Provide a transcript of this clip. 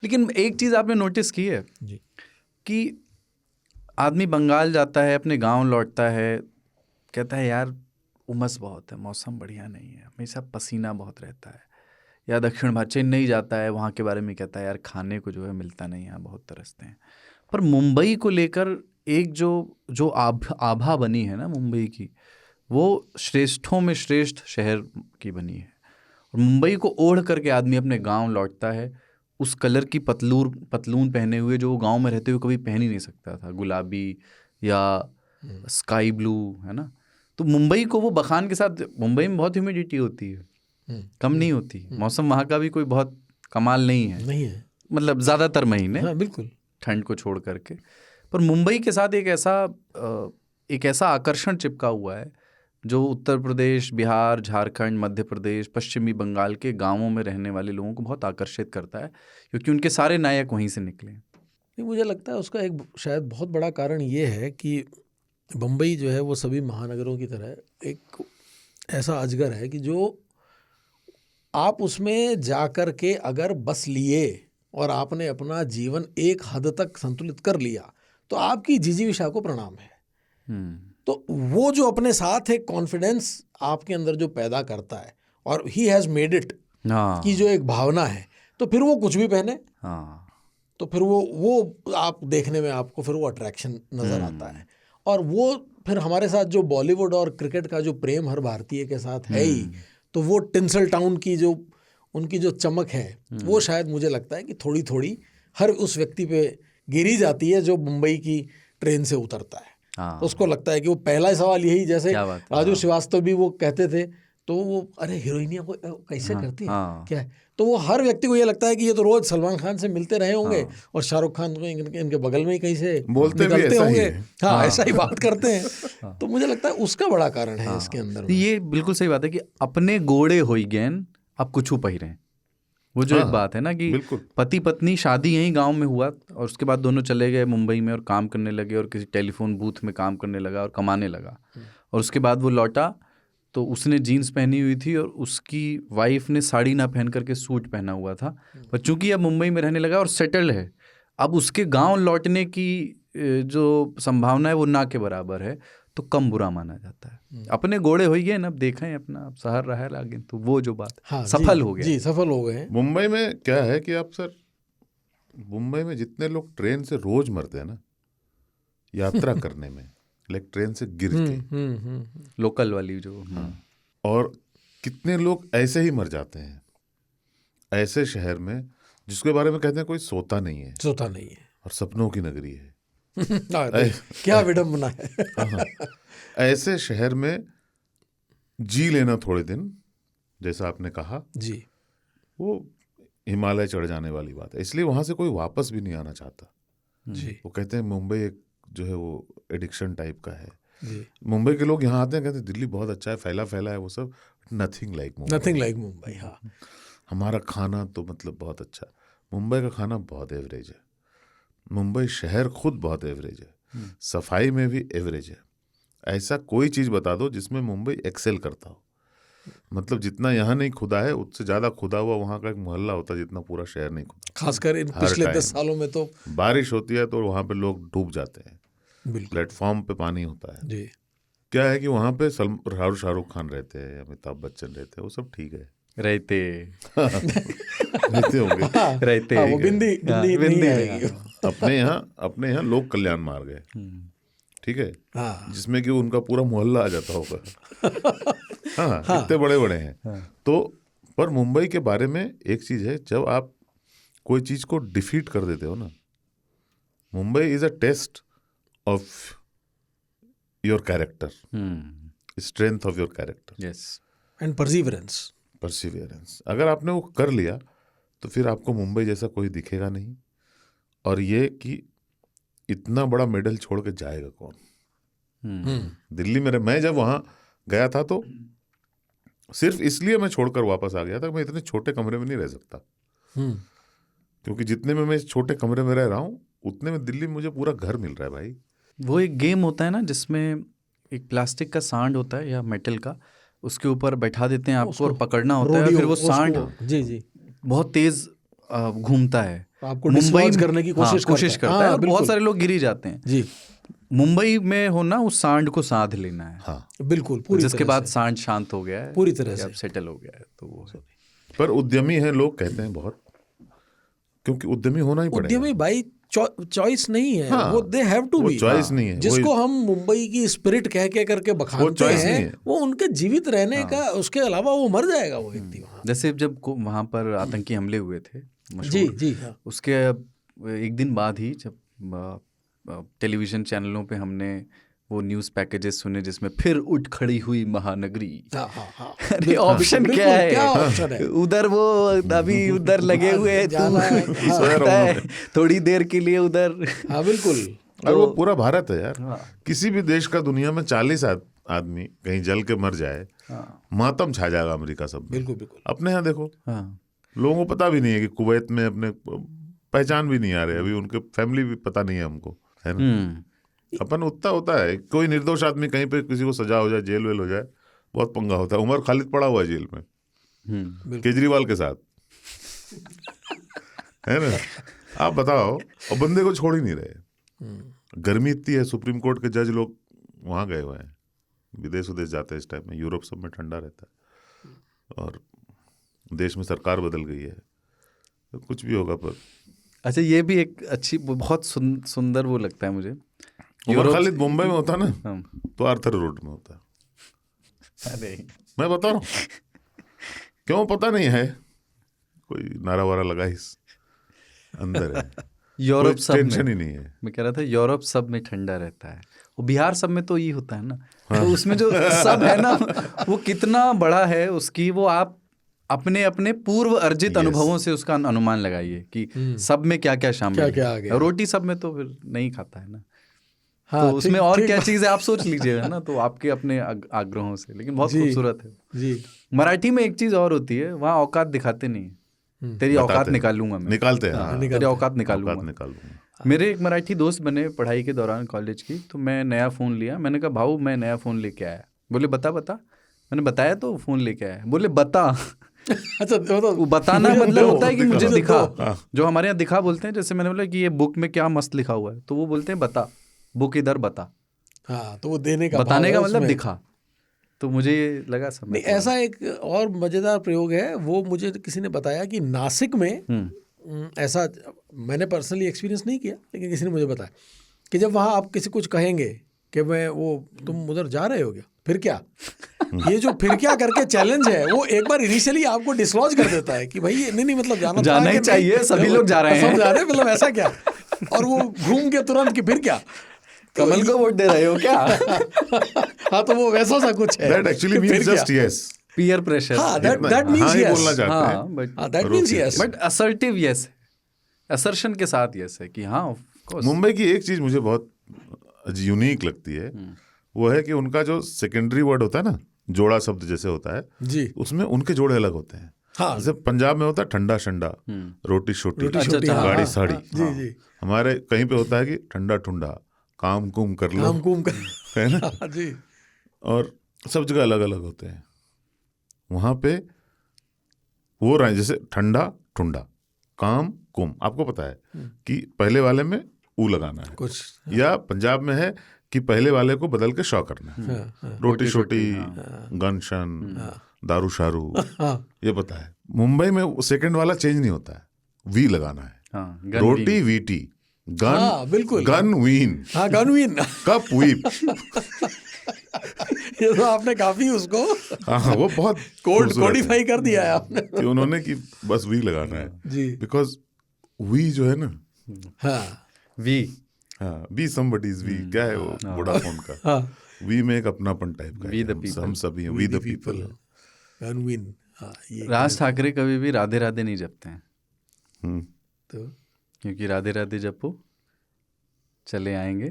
लेकिन एक चीज़ आपने नोटिस की है जी। कि आदमी बंगाल जाता है, अपने गांव लौटता है, कहता है यार उमस बहुत है, मौसम बढ़िया नहीं है, हमेशा पसीना बहुत रहता है। या दक्षिण भारत चेन्नई जाता है, वहाँ के बारे में कहता है यार खाने को जो है मिलता नहीं, यहाँ बहुत तरसते हैं। पर मुंबई को लेकर एक जो जो आभा बनी है ना मुंबई की, वो श्रेष्ठों में श्रेष्ठ शहर की बनी है। और मुंबई को ओढ़ करके आदमी अपने गांव लौटता है, उस कलर की पतलून पहने हुए जो वो गांव में रहते हुए कभी पहन ही नहीं सकता था, गुलाबी या स्काई ब्लू, है ना। तो मुंबई को वो बखान के साथ, मुंबई में बहुत ह्यूमिडिटी होती है, कम नहीं होती, मौसम वहाँ का भी कोई बहुत कमाल नहीं है, मतलब ज़्यादातर महीने, हाँ बिल्कुल, ठंड को छोड़ करके। पर मुंबई के साथ एक ऐसा आकर्षण चिपका हुआ है जो उत्तर प्रदेश, बिहार, झारखंड, मध्य प्रदेश, पश्चिमी बंगाल के गांवों में रहने वाले लोगों को बहुत आकर्षित करता है, क्योंकि उनके सारे नायक वहीं से निकले। नहीं, मुझे लगता है उसका एक शायद बहुत बड़ा कारण ये है कि बम्बई जो है वो सभी महानगरों की तरह एक ऐसा अजगर है कि जो आप उसमें जाकर के अगर बस लिए और आपने अपना जीवन एक हद तक संतुलित कर लिया तो आपकी जिजीविषा को प्रणाम है। तो वो जो अपने साथ एक कॉन्फिडेंस आपके अंदर जो पैदा करता है, और ही हैज़ मेड इट की जो एक भावना है, तो फिर वो कुछ भी पहने, तो फिर वो आप देखने में आपको फिर वो अट्रैक्शन नज़र आता है। और वो फिर हमारे साथ जो बॉलीवुड और क्रिकेट का जो प्रेम हर भारतीय के साथ है ही, तो वो टिंसल टाउन की जो उनकी जो चमक है वो शायद मुझे लगता है कि थोड़ी थोड़ी हर उस व्यक्ति पे गिरी जाती है जो मुंबई की ट्रेन से उतरता है। तो उसको लगता है कि वो पहला सवाल यही, जैसे राजू श्रीवास्तव भी वो कहते थे, तो वो अरे हीरोइनिया को कैसे करती है, क्या है, तो वो हर व्यक्ति को ये लगता है कि ये तो रोज सलमान खान से मिलते रहे होंगे और शाहरुख खान को इनके बगल में ही कहीं से निकलते होंगे, हाँ ऐसा ही बात करते हैं। तो मुझे लगता है उसका बड़ा कारण है इसके अंदर। ये बिल्कुल सही बात है कि अपने गोड़े होई गैन अब कुछ पहिरे हैं, वो जो एक बात है ना कि पति पत्नी शादी यहीं गांव में हुआ और उसके बाद दोनों चले गए मुंबई में और काम करने लगे और किसी टेलीफोन बूथ में काम करने लगा और कमाने लगा, और उसके बाद वो लौटा तो उसने जीन्स पहनी हुई थी और उसकी वाइफ ने साड़ी ना पहन करके सूट पहना हुआ था। पर चूंकि अब मुंबई में रहने लगा और सेटल है, अब उसके गांव लौटने की जो संभावना है वो ना के बराबर है, तो कम बुरा माना जाता है। अपने घोड़े हो गए ना, अब देखें अपना शहर रहा लागे, तो वो जो बात सफल हो गया। जी सफल हो गए। मुंबई में क्या है कि आप सर, मुंबई में जितने लोग ट्रेन से रोज मरते हैं ना यात्रा करने में, लाइक ट्रेन से गिर के, लोकल वाली जो, और कितने लोग ऐसे ही मर जाते हैं ऐसे शहर में जिसके बारे में कहते हैं कोई सोता नहीं है और सपनों की नगरी है। क्या विडंबना है। ऐसे शहर में जी लेना थोड़े दिन, जैसा आपने कहा जी, वो हिमालय चढ़ जाने वाली बात है, इसलिए वहां से कोई वापस भी नहीं आना चाहता जी। वो कहते हैं मुंबई एक जो है वो एडिक्शन टाइप का है जी। मुंबई के लोग यहाँ आते हैं, कहते हैं दिल्ली बहुत अच्छा है, फैला है वो सब, नथिंग लाइक मुंबई। हाँ, हमारा खाना तो मतलब बहुत अच्छा, मुंबई का खाना बहुत एवरेज है, मुंबई शहर खुद बहुत एवरेज है, सफाई में भी एवरेज है। ऐसा कोई चीज़ बता दो जिसमें मुंबई एक्सेल करता हो, मतलब जितना यहाँ नहीं खुदा है उससे ज़्यादा खुदा हुआ वहाँ का एक मोहल्ला होता है, जितना पूरा शहर नहीं खुदा। खासकर इन पिछले 10 सालों में तो बारिश होती है तो वहाँ पे लोग डूब जाते हैं, प्लेटफॉर्म पे पानी होता है जी। क्या है कि वहाँ पे शाहरुख खान रहते हैं, अमिताभ बच्चन रहते हैं, वो सब ठीक है, रहते होंगे, रहते वो बिंदी नहीं आएगी। अपने यहाँ लोक कल्याण मार्ग है, ठीक है, जिसमें कि उनका पूरा मोहल्ला आ जाता होगा। हाँ, इतने बड़े हैं। तो पर मुंबई के बारे में एक चीज है, जब आप कोई चीज को डिफीट कर देते हो ना, Mumbai is a test of your character, strength of your character, yes, and perseverance. अगर आपने वो कर लिया तो फिर आपको मुंबई जैसा कोई दिखेगा नहीं, और ये कि इतना बड़ा मेडल छोड़ के जाएगा कौन। दिल्ली में मैं जब वहाँ गया था तो सिर्फ इसलिए मैं छोड़कर वापस आ गया था, मैं इतने छोटे कमरे में नहीं रह सकता, क्योंकि जितने में मैं छोटे कमरे में रह रहा हूँ उतने में दिल्ली में मुझे पूरा घर मिल रहा है भाई। वो एक गेम होता है ना जिसमें एक प्लास्टिक का सांड होता है या मेटल का, उसके ऊपर बैठा देते हैं आपको और पकड़ना होता है, फिर वो सांड जी बहुत तेज घूमता है आपको डिस्लॉज करने की कोशिश करता है और बहुत सारे लोग गिर ही जाते हैं जी। मुंबई में हो ना, उस सांड को साध लेना है। हाँ बिल्कुल, पूरी जिसके बाद सांड शांत हो गया है, पूरी तरह से सेटल हो गया है, तो वो है। पर उद्यमी है लोग कहते हैं बहुत, क्योंकि उद्यमी होना ही पड़ेगा। उद्यमी भाई चॉइस नहीं है। हाँ, वो they have to be, choice नहीं है। जिसको हम मुंबई की स्पिरिट कह के करके बखानते हैं, वो उनके जीवित रहने का, उसके अलावा वो मर जाएगा वो व्यक्ति वहाँ। जैसे जब वहाँ पर आतंकी हमले हुए थे जी जी, हाँ। उसके एक दिन बाद ही जब टेलीविजन चैनलों पे हमने वो न्यूज़ पैकेजेस सुने जिसमें फिर उठ खड़ी हुई महानगरी। अरे ऑप्शन क्या है? क्या ऑप्शन है? उधर वो अभी उधर लगे हुए हैं, थोड़ी देर के लिए उधर। हाँ बिल्कुल। और वो पूरा भारत है यार। किसी भी देश का दुनिया में 40 आदमी कहीं जल के मर जाए, मातम छा जाएगा अमेरिका सब। बिल्कुल बिल्कुल। अपने यहाँ देखो, लोगों को पता भी नहीं है कि कुवैत में अपने पहचान भी नहीं आ रहे अभी, उनके फैमिली भी पता नहीं है हमको, है ना। अपन उतना होता है, कोई निर्दोष आदमी कहीं पे किसी को सजा हो जाए, जेल वेल हो जाए, बहुत पंगा होता है। उमर खालिद पड़ा हुआ है जेल में केजरीवाल के साथ, है ना। आप बताओ, और बंदे को छोड़ ही नहीं रहे। गर्मी इतनी है, सुप्रीम कोर्ट के जज लोग वहाँ गए हुए हैं, विदेश जाते हैं इस टाइम में। यूरोप सब में ठंडा रहता है और देश में सरकार बदल गई है, तो कुछ भी होगा। पर अच्छा, ये भी एक अच्छी, बहुत सुंदर वो लगता है मुझे। उमर खालिद मुंबई में होता ना, तो आर्थर रोड में होता। अरे मैं बता रहा हूँ, क्यों पता नहीं है, कोई नारा वारा लगा इस अंदर है। यूरोप सब में टेंशन ही नहीं है। मैं कह रहा था यूरोप सब में ठंडा रहता है, वो बिहार सब में तो ये होता है ना। तो उसमें जो सब है ना, वो कितना बड़ा है उसकी, वो आप अपने अपने पूर्व अर्जित अनुभवों से उसका अनुमान लगाइए कि सब में क्या क्या शामिल है। रोटी सब में तो फिर नहीं खाता है ना। हाँ, तो उसमें और क्या चीज़ है आप सोच लीजिएगा ना, तो आपके अपने आग्रहों से। लेकिन बहुत खूबसूरत है जी। मराठी में एक चीज़ और होती है, वहाँ औकात दिखाते नहीं, तेरी औकात निकालूंगा मैं। निकालते हैं, तेरी औकात निकालूंगा। मेरे एक मराठी दोस्त बने पढ़ाई के दौरान कॉलेज की, तो मैं नया फ़ोन लिया। मैंने कहा भाऊ मैं नया फ़ोन लेके आया। बोले बता बता। मैंने बताया तो फ़ोन लेके आया। बोले बता। अच्छा, वो बताना मतलब होता है कि मुझे दिखा, जो हमारे यहाँ दिखा बोलते हैं। जैसे मैंने बोला कि ये बुक में क्या मस्त लिखा हुआ है, तो वो बोलते हैं बता, बुक इधर बता। हाँ, तो वो देने का, बताने का मतलब दिखा। तो मुझे लगा समझ नहीं। ऐसा एक और मज़ेदार प्रयोग है, वो मुझे किसी ने बताया कि नासिक में ऐसा, मैंने पर्सनली एक्सपीरियंस नहीं किया, लेकिन किसी ने मुझे बताया कि जब वहाँ आप किसी कुछ कहेंगे कि मैं वो, तुम उधर जा रहे हो क्या, फिर क्या, ये जो फिर क्या करके चैलेंज है, वो एक बार इनिशियली आपको डिसलॉज कर देता है कि भाई नहीं मतलब जाना ही चाहिए, सभी लोग जा रहे हैं, सब जा रहे हैं, मतलब ऐसा क्या। और वो घूम के तुरंत कि फिर क्या, कमल को वोट दे रहे हो क्या। हाँ, तो वो वैसा सा कुछ है। That actually means just yes. Peer pressure. हाँ, that means yes. बोलना चाहते हैं। That means yes. But assertive yes है, assertion के साथ yes है कि हाँ of course। मुंबई की एक चीज मुझे बहुत यूनिक लगती है, वो है कि उनका जो सेकेंडरी वर्ड होता है ना, जोड़ा शब्द जैसे होता है जी, उसमें उनके जोड़े अलग होते हैं। हाँ, जैसे पंजाब में होता है ठंडा शंडा, रोटी शोटी, गाड़ी साड़ी। जी जी। हमारे कहीं पे होता है कि ठंडा ठुंडा, काम कुम कर लो, है ना जी। और सब जगह अलग अलग होते हैं। वहाँ पे वो रहे जैसे ठंडा ठुंडा, काम कुम, आपको पता है कि पहले वाले में ऊ लगाना है कुछ, या पंजाब में है कि पहले वाले को बदल के शौ करना है। रोटी शोटी, गन शन, दारू शारू, ये पता है। मुंबई में सेकंड वाला चेंज नहीं होता है, वी लगाना है। रोटी वीटी, गन बिल्कुल, गन वीन, गन वीन, कप वीप। ये तो आपने काफी उसको वो बहुत कोडिफाई कर दिया है आपने कि उन्होंने कि बस वी लगाना है जी, बिकॉज वी जो है ना, हाँ वी, हाँ, बी समबडीज वी, क्या है वो वोडाफोन का, वी में एक अपनापन टाइप का, वी द पीपल, हम सभी हैं, we the people, Unwin. Raj Thackeray कभी भी राधे राधे नहीं जपते हैं, तो क्योंकि राधे राधे जपो चले आएंगे।